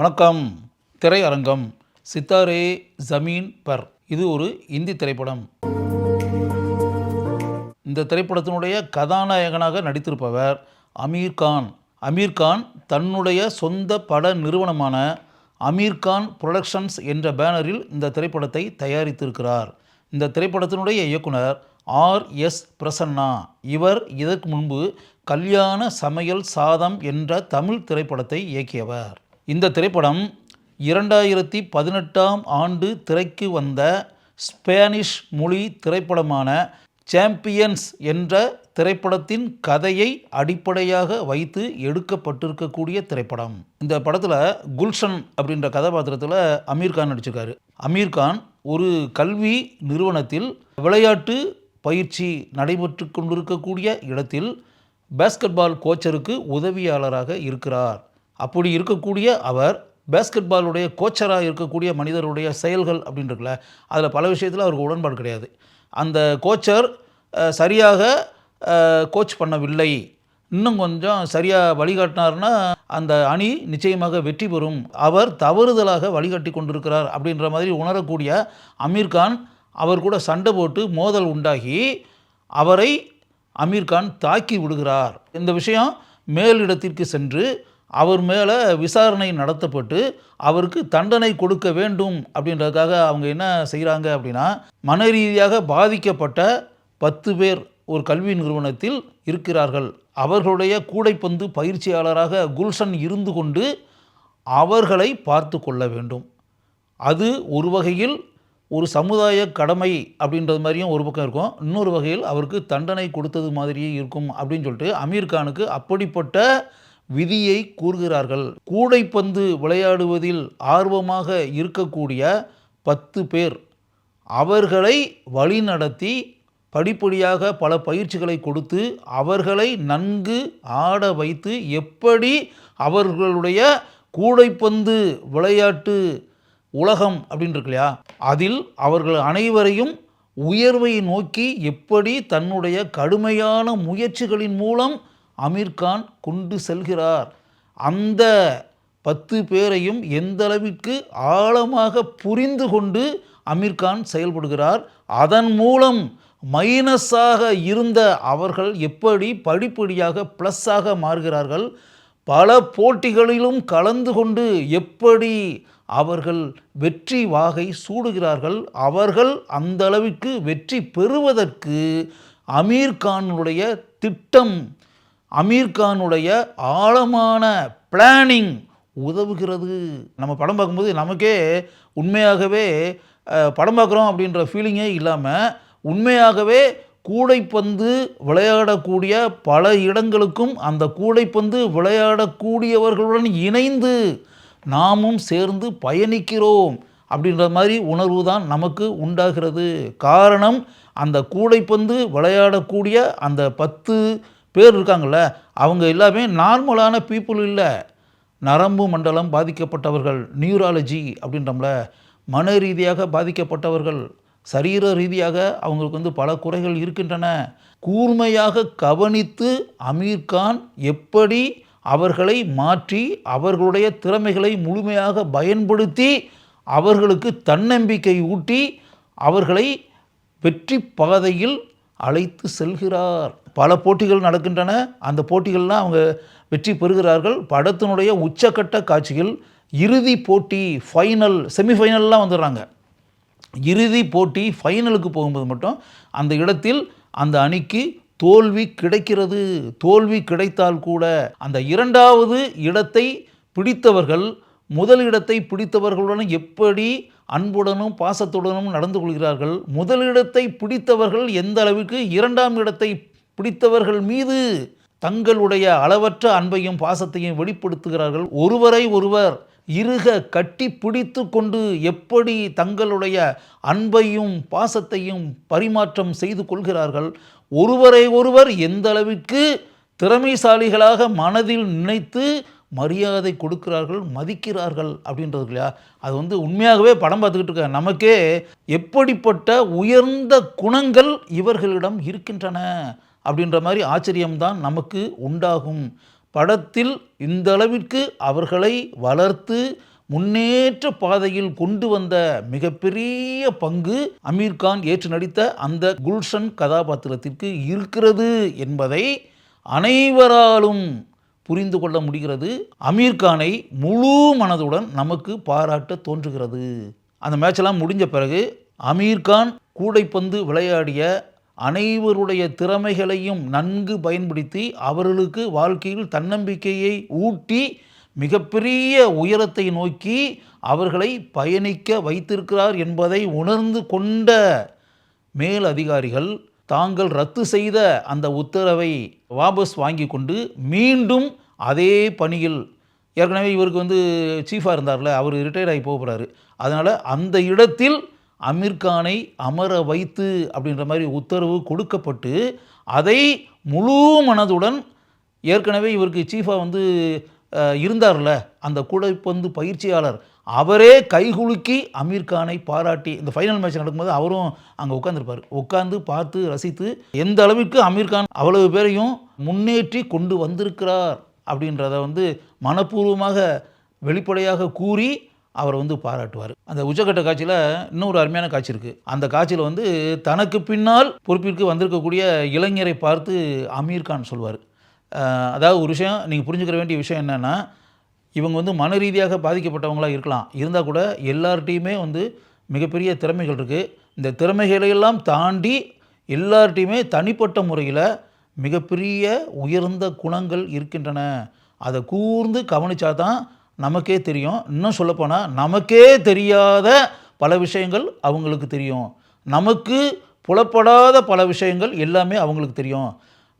வணக்கம். திரையரங்கம். சித்தாரே ஜமீன் பர். இது ஒரு இந்தி திரைப்படம். இந்த திரைப்படத்தினுடைய கதாநாயகனாக நடித்திருப்பவர் அமீர் கான். அமீர் கான் தன்னுடைய சொந்த பட நிறுவனமான அமீர் கான் புரொடக்ஷன்ஸ் என்ற பேனரில் இந்த திரைப்படத்தை தயாரித்திருக்கிறார். இந்த திரைப்படத்தினுடைய இயக்குனர் ஆர்.எஸ். பிரசன்னா. இவர் இதற்கு முன்பு கல்யாண சமையல் சாதம் என்ற தமிழ் திரைப்படத்தை இயக்கியவர். இந்த திரைப்படம் 2018ஆம் ஆண்டு திரைக்கு வந்த ஸ்பானிஷ் மொழி திரைப்படமான சாம்பியன்ஸ் என்ற திரைப்படத்தின் கதையை அடிப்படையாக வைத்து எடுக்கப்பட்டிருக்கக்கூடிய திரைப்படம். இந்த படத்தில் குல்ஷன் அப்படின்ற கதாபாத்திரத்தில் அமீர் கான் நடிச்சிருக்காரு. அமீர் கான் ஒரு கல்வி நிறுவனத்தில் விளையாட்டு பயிற்சி நடைபெற்று கொண்டிருக்கக்கூடிய இடத்தில் பேஸ்கெட்பால் கோச்சருக்கு உதவியாளராக இருக்கிறார். அப்படி இருக்கக்கூடிய அவர் பேஸ்கெட்பாலுடைய கோச்சராக இருக்கக்கூடிய மனிதருடைய செயல்கள் அப்படின்றதுல அதில் பல விஷயத்தில் அவருக்கு உடன்பாடு கிடையாது. அந்த கோச்சர் சரியாக கோச் பண்ணவில்லை, இன்னும் கொஞ்சம் சரியாக வழிகாட்டினார்னா அந்த அணி நிச்சயமாக வெற்றி பெறும், அவர் தவறுதலாக வழிகாட்டி கொண்டிருக்கிறார் அப்படின்ற மாதிரி உணரக்கூடிய அமீர் கான் அவர் கூட சண்டை போட்டு மோதல் உண்டாகி அவரை அமீர் கான் தாக்கி விடுகிறார். இந்த விஷயம் மேலிடத்திற்கு சென்று அவர் மேலே விசாரணை நடத்தப்பட்டு அவருக்கு தண்டனை கொடுக்க வேண்டும் அப்படின்றதுக்காக அவங்க என்ன செய்கிறாங்க அப்படின்னா, மன ரீதியாக பாதிக்கப்பட்ட 10 பேர் ஒரு கல்வி நிறுவனத்தில் இருக்கிறார்கள். அவர்களுடைய கூடைப்பந்து பயிற்சியாளராக குல்ஷன் இருந்து கொண்டு அவர்களை பார்த்து கொள்ள வேண்டும். அது ஒரு வகையில் ஒரு சமுதாய கடமை அப்படின்றது மாதிரியும் ஒரு பக்கம் இருக்கும், இன்னொரு வகையில் அவருக்கு தண்டனை கொடுத்தது மாதிரியே இருக்கும் அப்படின்னு சொல்லிட்டு அமீர் கானுக்கு அப்படிப்பட்ட விதியை கூறுகிறார்கள். கூடைப்பந்து விளையாடுவதில் ஆர்வமாக இருக்கக்கூடிய 10 பேர் அவர்களை வழிநடத்தி படிப்படியாக பல பயிற்சிகளை கொடுத்து அவர்களை நன்கு ஆட வைத்து எப்படி அவர்களுடைய கூடைப்பந்து விளையாட்டு உலகம் அப்படின்னு இருக்கு இல்லையா, அதில் அவர்கள் அனைவரையும் உயர்வை நோக்கி எப்படி தன்னுடைய கடுமையான முயற்சிகளின் மூலம் அமீர் கான் கொண்டு செல்கிறார். அந்த 10 பேரையும் எந்த அளவிற்கு ஆழமாக புரிந்து கொண்டு அமீர் கான் செயல்படுகிறார். அதன் மூலம் மைனஸாக இருந்த அவர்கள் எப்படி படிப்படியாக ப்ளஸ்ஸாக மாறுகிறார்கள். பல போட்டிகளிலும் கலந்து கொண்டு எப்படி அவர்கள் வெற்றி வாகை சூடுகிறார்கள். அவர்கள் அந்த அளவிற்கு வெற்றி பெறுவதற்கு அமீர் கானுடைய திட்டம், அமீர் கானுடைய ஆழமான பிளானிங் உதவுகிறது. நம்ம படம் பார்க்கும்போது நமக்கே உண்மையாகவே படம் பார்க்குறோம் அப்படின்ற ஃபீலிங்கே இல்லாமல் உண்மையாகவே கூடைப்பந்து விளையாடக்கூடிய பல இடங்களுக்கும் அந்த கூடைப்பந்து விளையாடக்கூடியவர்களுடன் இணைந்து நாமும் சேர்ந்து பயணிக்கிறோம் அப்படின்ற மாதிரி உணர்வு தான் நமக்கு உண்டாகிறது. காரணம், அந்த கூடைப்பந்து விளையாடக்கூடிய அந்த 10 பேர் இருக்காங்கள்ல, அவங்க எல்லாமே நார்மலான பீப்புள் இல்லை, நரம்பு மண்டலம் பாதிக்கப்பட்டவர்கள், நியூராலஜி அப்படின்றோம்ல, மன ரீதியாக பாதிக்கப்பட்டவர்கள், சரீர ரீதியாக அவங்களுக்கு பல குறைகள் இருக்கின்றன. கூர்மையாக கவனித்து அமீர் கான் எப்படி அவர்களை மாற்றி அவர்களுடைய திறமைகளை முழுமையாக பயன்படுத்தி அவர்களுக்கு தன்னம்பிக்கை ஊட்டி அவர்களை வெற்றி பாதையில் அழைத்து செல்கிறார். பல போட்டிகள் நடக்கின்றன, அந்த போட்டிகள்லாம் அவங்க வெற்றி பெறுகிறார்கள். படத்தினுடைய உச்சக்கட்ட காட்சிகள் இறுதி போட்டி, ஃபைனல், செமிஃபைனல்லாம் வந்துடுறாங்க. இறுதி போட்டி ஃபைனலுக்கு போகும்போது மட்டும் அந்த இடத்தில் அந்த அணிக்கு தோல்வி கிடைக்கிறது. தோல்வி கிடைத்தால் கூட அந்த 2வது இடத்தை பிடித்தவர்கள் முதல் இடத்தை பிடித்தவர்களுடன் எப்படி அன்புடனும் பாசத்துடனும் நடந்து கொள்கிறார்கள். முதலிடத்தை பிடித்தவர்கள் எந்த அளவுக்கு 2ஆம் இடத்தை பிடித்தவர்கள் மீது தங்களுடைய அளவற்ற அன்பையும் பாசத்தையும் வெளிப்படுத்துகிறார்கள். ஒருவரை ஒருவர் இறுக கட்டி பிடித்து கொண்டு எப்படி தங்களுடைய அன்பையும் பாசத்தையும் பரிமாற்றம் செய்து கொள்கிறார்கள். ஒருவரை ஒருவர் எந்த அளவிற்கு திறமைசாலிகளாக மனதில் நினைத்து மரியாதை கொடுக்கிறார்கள், மதிக்கிறார்கள் அப்படின்றது இல்லையா, அது உண்மையாகவே படம் பார்த்துக்கிட்டு இருக்க நமக்கே எப்படிப்பட்ட உயர்ந்த குணங்கள் இவர்களிடம் இருக்கின்றன அப்படின்ற மாதிரி ஆச்சரியம்தான் நமக்கு உண்டாகும். படத்தில் இந்த அளவிற்கு அவர்களை வளர்த்து முன்னேற்ற பாதையில் கொண்டு வந்த மிகப்பெரிய பங்கு அமீர்கான் ஏற்று நடித்த அந்த குல்ஷன் கதாபாத்திரத்திற்கு இருக்கிறது என்பதை அனைவராலும் புரிந்து கொள்ள முடிகிறது. அமீர்கானை முழு மனதுடன் நமக்கு பாராட்ட தோன்றுகிறது. அந்த மேட்செல்லாம் முடிஞ்ச பிறகு அமீர்கான் கூடைப்பந்து விளையாடிய அனைவருடைய திறமைகளையும் நன்கு பயன்படுத்தி அவர்களுக்கு வாழ்க்கையில் தன்னம்பிக்கையை ஊட்டி மிகப்பெரிய உயரத்தை நோக்கி அவர்களை பயணிக்க வைத்திருக்கிறார் என்பதை உணர்ந்து கொண்ட மேல் அதிகாரிகள் தாங்கள் ரத்து செய்த அந்த உத்தரவை வாபஸ் வாங்கி கொண்டு மீண்டும் அதே பணியில், ஏற்கனவே இவருக்கு சீஃபாக இருந்தார்ல, அவர் ரிட்டையர்ட் ஆகி போகிறாரு, அதனால் அந்த இடத்தில் அமீர்கானை அமர வைத்து அப்படின்ற மாதிரி உத்தரவு கொடுக்கப்பட்டு அதை முழு மனதுடன் ஏற்கனவே இவருக்கு சீஃபாக இருந்தார்ல அந்த கூடைப்பந்து பயிற்சியாளர், அவரே கைகுலுக்கி அமீர்கானை பாராட்டி, இந்த ஃபைனல் மேட்ச் நடக்கும்போது அவரும் அங்கே உட்காந்துருப்பார், உட்காந்து பார்த்து ரசித்து எந்த அளவிற்கு அமீர்கான் அவ்வளவு பேரையும் முன்னேற்றி கொண்டு வந்திருக்கிறார் அப்படின்றத மனப்பூர்வமாக வெளிப்படையாக கூறி அவர் பாராட்டுவார். அந்த உச்சக்கட்ட காட்சியில் இன்னொரு அருமையான காட்சி இருக்குது. அந்த காட்சியில் தனக்கு பின்னால் பொறுப்பிற்கு வந்திருக்கக்கூடிய இளைஞரை பார்த்து அமீர்கான் சொல்வார், அதாவது ஒரு விஷயம் நீங்கள் புரிஞ்சுக்கிற வேண்டிய விஷயம் என்னென்னா, இவங்க மன ரீதியாக பாதிக்கப்பட்டவங்களாக இருக்கலாம், இருந்தால் கூட எல்லார்ட்டையுமே மிகப்பெரிய திறமைகள் இருக்குது. இந்த திறமைகளையெல்லாம் தாண்டி எல்லார்ட்டையுமே தனிப்பட்ட முறையில் மிகப்பெரிய உயர்ந்த குணங்கள் இருக்கின்றன. அதை கூர்ந்து கவனித்தா தான் நமக்கே தெரியும். இன்னும் சொல்லப்போனால் நமக்கே தெரியாத பல விஷயங்கள் அவங்களுக்கு தெரியும். நமக்கு புலப்படாத பல விஷயங்கள் எல்லாமே அவங்களுக்கு தெரியும்.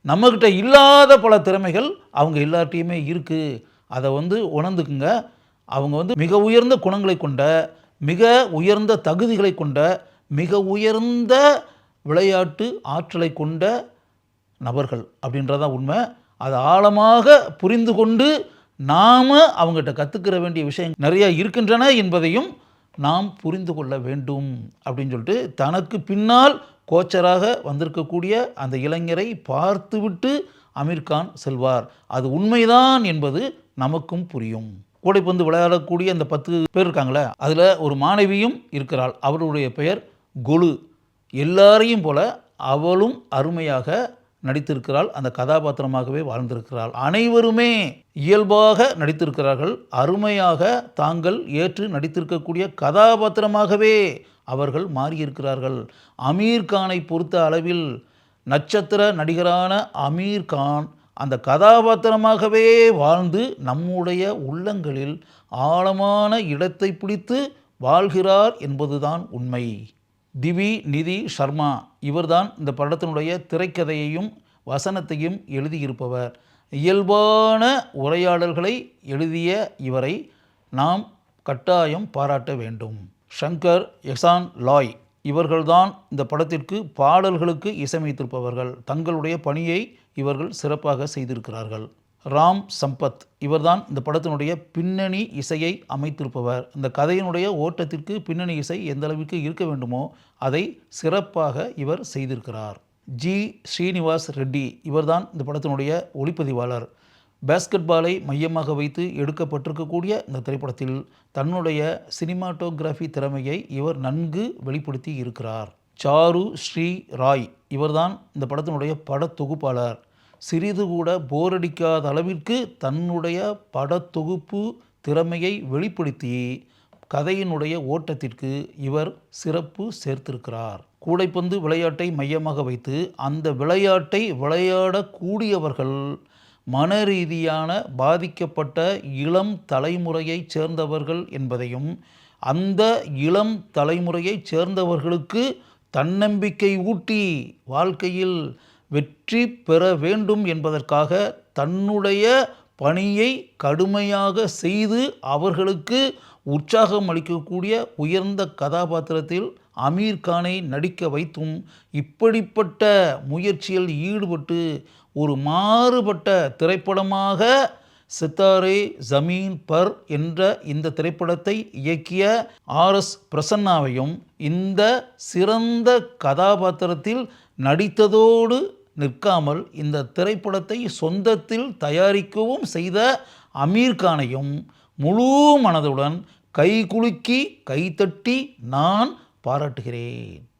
நம்மக்கிட்ட இல்லாத பல திறமைகள் அவங்க எல்லார்ட்டையுமே இருக்குது. அதை உணர்ந்துக்குங்க. அவங்க மிக உயர்ந்த குணங்களை கொண்ட, மிக உயர்ந்த தகுதிகளை கொண்ட, மிக உயர்ந்த விளையாட்டு ஆற்றலை கொண்ட நபர்கள் அப்படின்றதான் உண்மை. அதை ஆழமாக புரிந்து கொண்டு நாம் அவங்ககிட்ட கற்றுக்கிற வேண்டிய விஷயங்கள் நிறைய இருக்கின்றன என்பதையும் நாம் புரிந்து கொள்ள வேண்டும் அப்படின்னு சொல்லிட்டு தனக்கு பின்னால் கோச்சராக வந்திருக்கக்கூடிய அந்த இளைஞரை பார்த்துவிட்டு அமீர்கான் செல்வார். அது உண்மைதான் என்பது நமக்கும் புரியும். கூடைப்பந்து விளையாடக்கூடிய அந்த 10 பேர் இருக்காங்களே, அதில் ஒரு மாணவியும் இருக்கிறாள். அவருடைய பெயர் கொலு. எல்லாரையும் போல அவளும் அருமையாக நடித்திருக்கிறாள், அந்த கதாபாத்திரமாகவே வாழ்ந்திருக்கிறாள். அனைவருமே இயல்பாக நடித்திருக்கிறார்கள். அருமையாக தாங்கள் ஏற்று நடித்திருக்கக்கூடிய கதாபாத்திரமாகவே அவர்கள் மாறியிருக்கிறார்கள். அமீர்கானை பொறுத்த அளவில் நட்சத்திர நடிகரான அமீர்கான் அந்த கதாபாத்திரமாகவே வாழ்ந்து நம்முடைய உள்ளங்களில் ஆழமான இடத்தை பிடித்து வாழ்கிறார் என்பதுதான் உண்மை. திவி நிதி சர்மா இவர்தான் இந்த படத்தினுடைய திரைக்கதையையும் வசனத்தையும் எழுதியிருப்பவர். இயல்பான உரையாடல்களை எழுதிய இவரை நாம் கட்டாயம் பாராட்ட வேண்டும். ஷங்கர் எஹ்சான் லாய் இவர்கள்தான் இந்த படத்திற்கு பாடல்களுக்கு இசையமைத்திருப்பவர்கள். தங்களுடைய பணியை இவர்கள் சிறப்பாக செய்திருக்கிறார்கள். ராம் சம்பத் இவர்தான் இந்த படத்தினுடைய பின்னணி இசையை அமைத்திருப்பவர். இந்த கதையினுடைய ஓட்டத்திற்கு பின்னணி இசை எந்த அளவுக்கு இருக்க வேண்டுமோ அதை சிறப்பாக இவர் செய்திருக்கிறார். ஜி ஸ்ரீனிவாஸ் ரெட்டி இவர்தான் இந்த படத்தினுடைய ஒளிப்பதிவாளர். பேஸ்கெட் பாலை மையமாக வைத்து எடுக்கப்பட்டிருக்கக்கூடிய இந்த திரைப்படத்தில் தன்னுடைய சினிமாட்டோகிராஃபி திறமையை இவர் நன்கு வெளிப்படுத்தி இருக்கிறார். சாரு ஸ்ரீ ராய் இவர்தான் இந்த படத்தினுடைய படத்தொகுப்பாளர். சிறிது கூட போரடிக்காத அளவிற்கு தன்னுடைய படத்தொகுப்பு திறமையை வெளிப்படுத்தி கதையினுடைய ஓட்டத்திற்கு இவர் சிறப்பு சேர்த்திருக்கிறார். கூடைப்பந்து விளையாட்டை மையமாக வைத்து அந்த விளையாட்டை விளையாடக்கூடியவர்கள் மனரீதியான பாதிக்கப்பட்ட இளம் தலைமுறையைச் சேர்ந்தவர்கள் என்பதையும் அந்த இளம் தலைமுறையைச் சேர்ந்தவர்களுக்கு தன்னம்பிக்கை ஊட்டி வாழ்க்கையில் வெற்றி பெற வேண்டும் என்பதற்காக தன்னுடைய பணியை கடுமையாக செய்து அவர்களுக்கு உற்சாகம் அளிக்கக்கூடிய உயர்ந்த கதாபாத்திரத்தில் அமீர்கானை நடிக்க வைத்தும் இப்படிப்பட்ட முயற்சியில் ஈடுபட்டு ஒரு மாறுபட்ட திரைப்படமாக சித்தாரே ஜமீன் பர் என்ற இந்த திரைப்படத்தை இயக்கிய RS பிரசன்னாவையும் இந்த சிறந்த கதாபாத்திரத்தில் நடித்ததோடு நிற்காமல் இந்த திரைப்படத்தை சொந்தத்தில் தயாரிக்கவும் செய்த அமீர்கானையும் முழு மனதுடன் கைகுலுக்கி கைத்தட்டி நான் பாராட்டுகிறேன்.